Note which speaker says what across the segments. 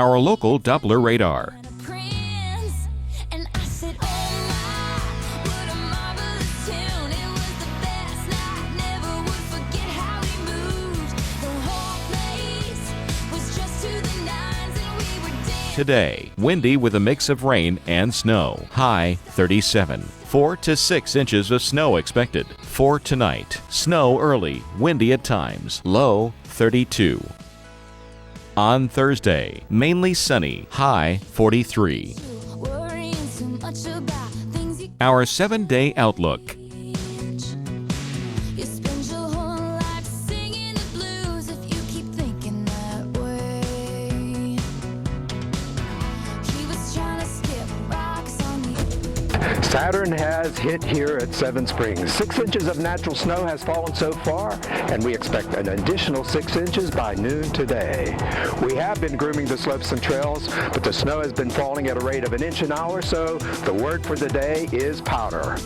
Speaker 1: our local Doppler radar. Today, windy with a mix of rain and snow. High 37. 4 to 6 inches of snow expected. For tonight, snow early, windy at times. Low 32. On Thursday, mainly sunny. High 43. Our 7-day outlook.
Speaker 2: Saturn has hit here at Seven Springs. 6 inches of natural snow has fallen so far, and we expect an additional 6 inches by noon today. We have been grooming the slopes and trails, but the snow has been falling at a rate of 1 inch an hour, so the word for the day is powder.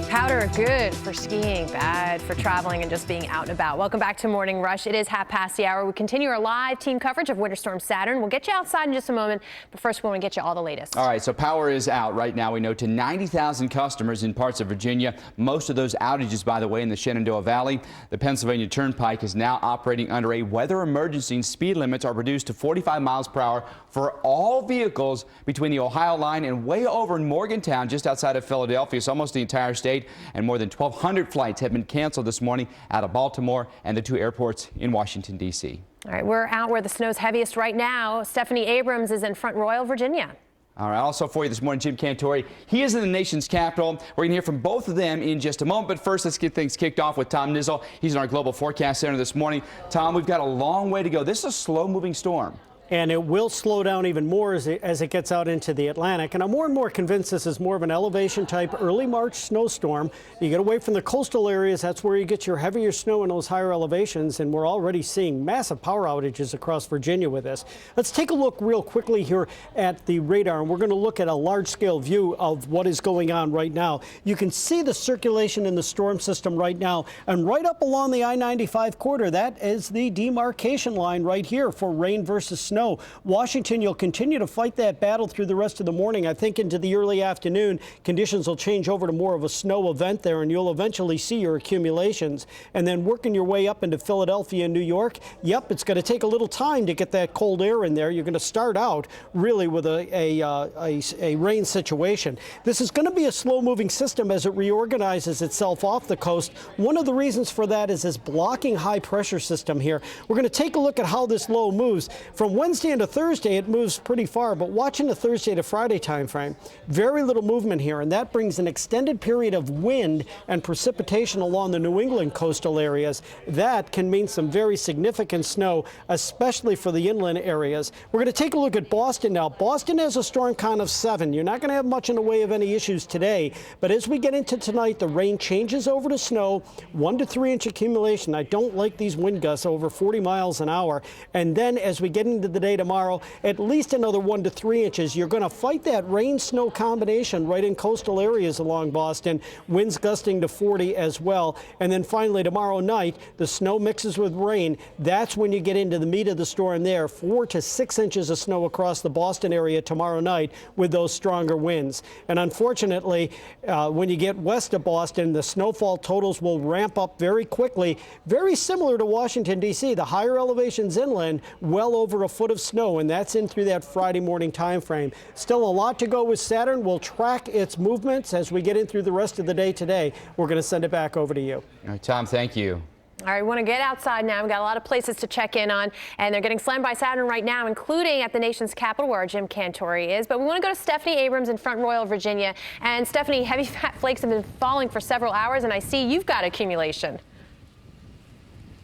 Speaker 3: Powder, good for skiing, bad for traveling and just being out and about. Welcome back to Morning Rush. It is 1:30. We continue our live team coverage of Winter Storm Saturn. We'll get you outside in just a moment, but first we want to get you all the latest.
Speaker 4: All right, so power is out right now. We know to 90,000 customers in parts of Virginia. Most of those outages, by the way, in the Shenandoah Valley. The Pennsylvania Turnpike is now operating under a weather emergency. Speed limits are reduced to 45 miles per hour for all vehicles between the Ohio line and way over in Morgantown, just outside of Philadelphia. It's almost the entire state. And more than 1,200 flights have been canceled this morning out of Baltimore and the 2 airports in Washington, D.C.
Speaker 3: All right, we're out where the snow's heaviest right now. Stephanie Abrams is in Front Royal, Virginia.
Speaker 4: All right, also for you this morning, Jim Cantore. He is in the nation's capital. We're going to hear from both of them in just a moment. But first, let's get things kicked off with Tom Nizzle. He's in our Global Forecast Center this morning. Tom, we've got a long way to go. This is a slow-moving storm.
Speaker 5: And it will slow down even more as it gets out into the Atlantic. And I'm more and more convinced this is more of an elevation type early March snowstorm. You get away from the coastal areas, that's where you get your heavier snow in those higher elevations. And we're already seeing massive power outages across Virginia with this. Let's take a look real quickly here at the radar. And we're going to look at a large scale view of what is going on right now. You can see the circulation in the storm system right now. And right up along the I-95 corridor, that is the demarcation line right here for rain versus snow. Washington, you'll continue to fight that battle through the rest of the morning. I think into the early afternoon, conditions will change over to more of a snow event there, and you'll eventually see your accumulations. And then working your way up into Philadelphia and New York, yep, it's going to take a little time to get that cold air in there. You're going to start out really with a rain situation. This is going to be a slow-moving system as it reorganizes itself off the coast. One of the reasons for that is this blocking high-pressure system here. We're going to take a look at how this low moves. From Wednesday into Thursday, it moves pretty far, but watching the Thursday to Friday time frame, very little movement here, and that brings an extended period of wind and precipitation along the New England coastal areas. That can mean some very significant snow, especially for the inland areas. We're going to take a look at Boston now. Boston has a storm count of 7. You're not going to have much in the way of any issues today, but as we get into tonight, the rain changes over to snow, 1 to 3 inch accumulation. I don't like these wind gusts over 40 miles an hour. And then as we get into the day tomorrow, at least another 1 to 3 inches. You're going to fight that rain-snow combination right in coastal areas along Boston, winds gusting to 40 as well. And then finally tomorrow night, the snow mixes with rain. That's when you get into the meat of the storm there, 4 to 6 inches of snow across the Boston area tomorrow night with those stronger winds. And unfortunately, when you get west of Boston, the snowfall totals will ramp up very quickly, very similar to Washington, D.C. The higher elevations inland, well over a foot of snow, and that's in through that Friday morning time frame. Still a lot to go with Saturn. We'll track its movements as we get in through the rest of the day today. We're going to send it back over to you.
Speaker 4: All right, Tom, thank you.
Speaker 3: All right, we want to get outside now. We've got a lot of places to check in on, and they're getting slammed by Saturn right now, including at the nation's capital where Jim Cantore is. But we want to go to Stephanie Abrams in Front Royal, Virginia. And Stephanie, heavy fat flakes have been falling for several hours, and I see you've got accumulation.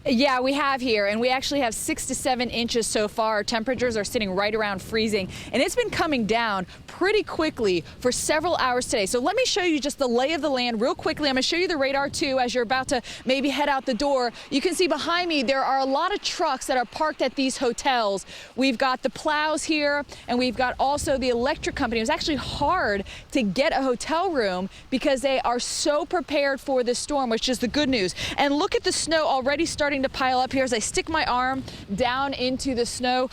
Speaker 6: Yeah, we have here, and we actually have 6 to 7 inches so far. Temperatures are sitting right around freezing, and it's been coming down pretty quickly for several hours today. So let me show you just the lay of the land real quickly. I'm going to show you the radar too as you're about to maybe head out the door. You can see behind me there are a lot of trucks that are parked at these hotels. We've got the plows here, and we've got also the electric company. It was actually hard to get a hotel room because they are so prepared for this storm, which is the good news. And look at the snow already starting starting to pile up here. As I stick my arm down into the snow,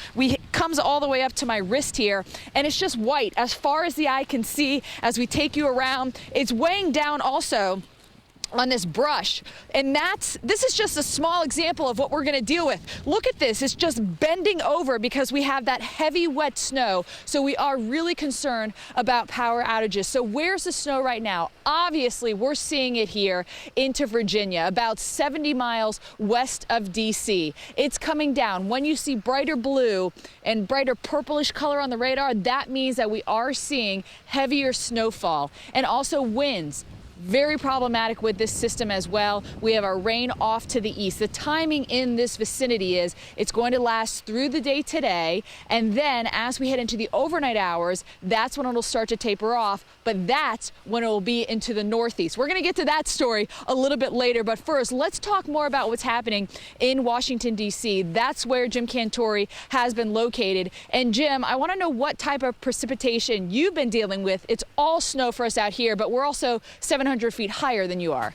Speaker 6: comes all the way up to my wrist here, and it's just white as far as the eye can see as we take you around. It's weighing down also on this brush, and this is just a small example of what we're going to deal with. Look at this. It's just bending over because we have that heavy wet snow, so we are really concerned about power outages. So where's the snow right now? Obviously we're seeing it here into Virginia, about 70 miles west of DC. It's coming down. When you see brighter blue and brighter purplish color on the radar, that means that we are seeing heavier snowfall and also winds. Very problematic with this system as well. We have our rain off to the east. The timing in this vicinity is it's going to last through the day today, and then as we head into the overnight hours, that's when it'll start to taper off, but that's when it will be into the northeast. We're going to get to that story a little bit later, but first, let's talk more about what's happening in Washington, D.C. That's where Jim Cantore has been located. And Jim, I want to know what type of precipitation you've been dealing with. It's all snow for us out here, but we're also 700 feet higher than you are.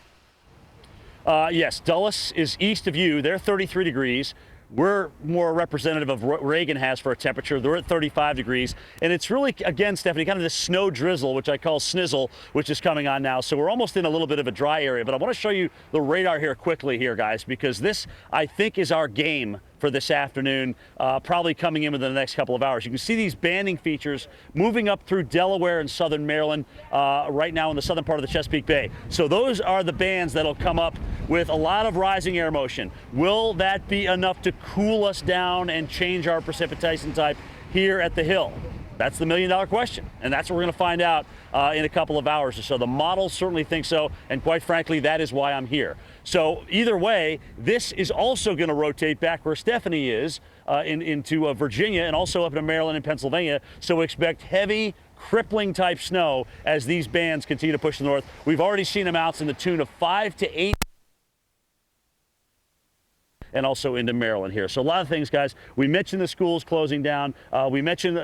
Speaker 7: Yes, Dulles is east of you. They're 33 degrees. We're more representative of what Reagan has for a temperature. They're at 35 degrees. And it's really, again, Stephanie, kind of this snow drizzle, which I call snizzle, which is coming on now. So we're almost in a little bit of a dry area. But I want to show you the radar here quickly here, guys, because this, I think, is our game for this afternoon, probably coming in within the next couple of hours. You can see these banding features moving up through Delaware and southern Maryland right now in the southern part of the Chesapeake Bay. So those are the bands that'll come up with a lot of rising air motion. Will that be enough to cool us down and change our precipitation type here at the Hill? That's the million-dollar question, and that's what we're going to find out in a couple of hours or so. The models certainly think so, and quite frankly, that is why I'm here. So either way, this is also going to rotate back where Stephanie is into Virginia and also up into Maryland and Pennsylvania. So expect heavy, crippling type snow as these bands continue to push north. We've already seen amounts in the tune of 5 to 8. And also into Maryland here. So a lot of things, guys. We mentioned the schools closing down. We mentioned,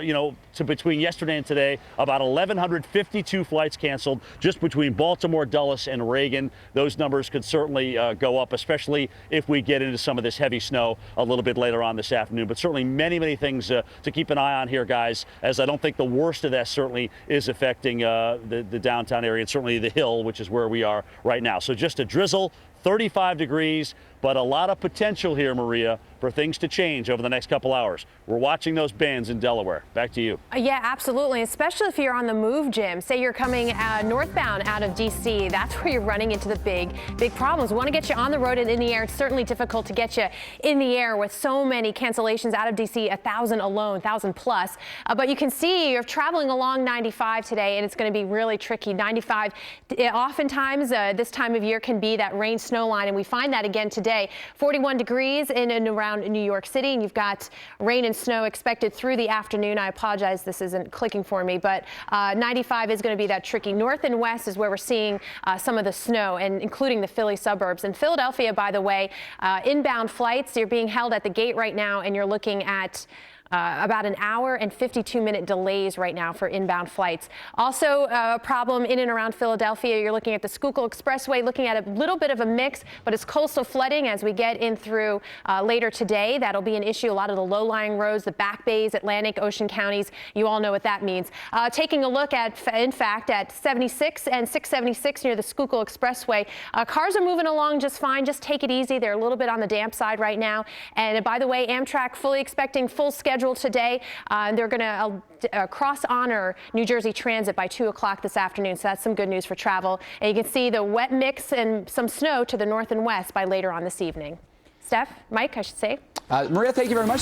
Speaker 7: between yesterday and today, about 1,152 flights canceled just between Baltimore, Dulles, and Reagan. Those numbers could certainly go up, especially if we get into some of this heavy snow a little bit later on this afternoon. But certainly many, many things to keep an eye on here, guys, as I don't think the worst of that certainly is affecting the downtown area and certainly the Hill, which is where we are right now. So just a drizzle, 35 degrees, but a lot of potential here, Maria, for things to change over the next couple hours. We're watching those bands in Delaware. Back to you.
Speaker 3: Yeah, absolutely, especially if you're on the move, Jim. Say you're coming northbound out of D.C. That's where you're running into the big problems. We want to get you on the road and in the air. It's certainly difficult to get you in the air with so many cancellations out of D.C., 1,000 alone, 1,000 plus. But you can see you're traveling along 95 today, and it's going to be really tricky. 95, oftentimes this time of year can be that rain snow line, and we find that again today. 41 degrees in and around New York City, and you've got rain and snow expected through the afternoon. I apologize, this isn't clicking for me, but 95 is going to be that tricky. North and west is where we're seeing some of the snow, and including the Philly suburbs. In Philadelphia, by the way, inbound flights, you're being held at the gate right now, and you're looking at about an hour and 52-minute delays right now for inbound flights. Also a problem in and around Philadelphia. You're looking at the Schuylkill Expressway, looking at a little bit of a mix, but it's coastal flooding as we get in through later today. That'll be an issue. A lot of the low-lying roads, the back bays, Atlantic, Ocean counties, you all know what that means. Taking a look at, in fact, at 76 and 676 near the Schuylkill Expressway, cars are moving along just fine. Just take it easy. They're a little bit on the damp side right now. And by the way, Amtrak fully expecting full schedule today. They're going to cross-honor New Jersey Transit by 2 o'clock this afternoon, so that's some good news for travel. And you can see the wet mix and some snow to the north and west by later on this evening. Steph, Mike, I should say.
Speaker 4: Maria, thank you very much.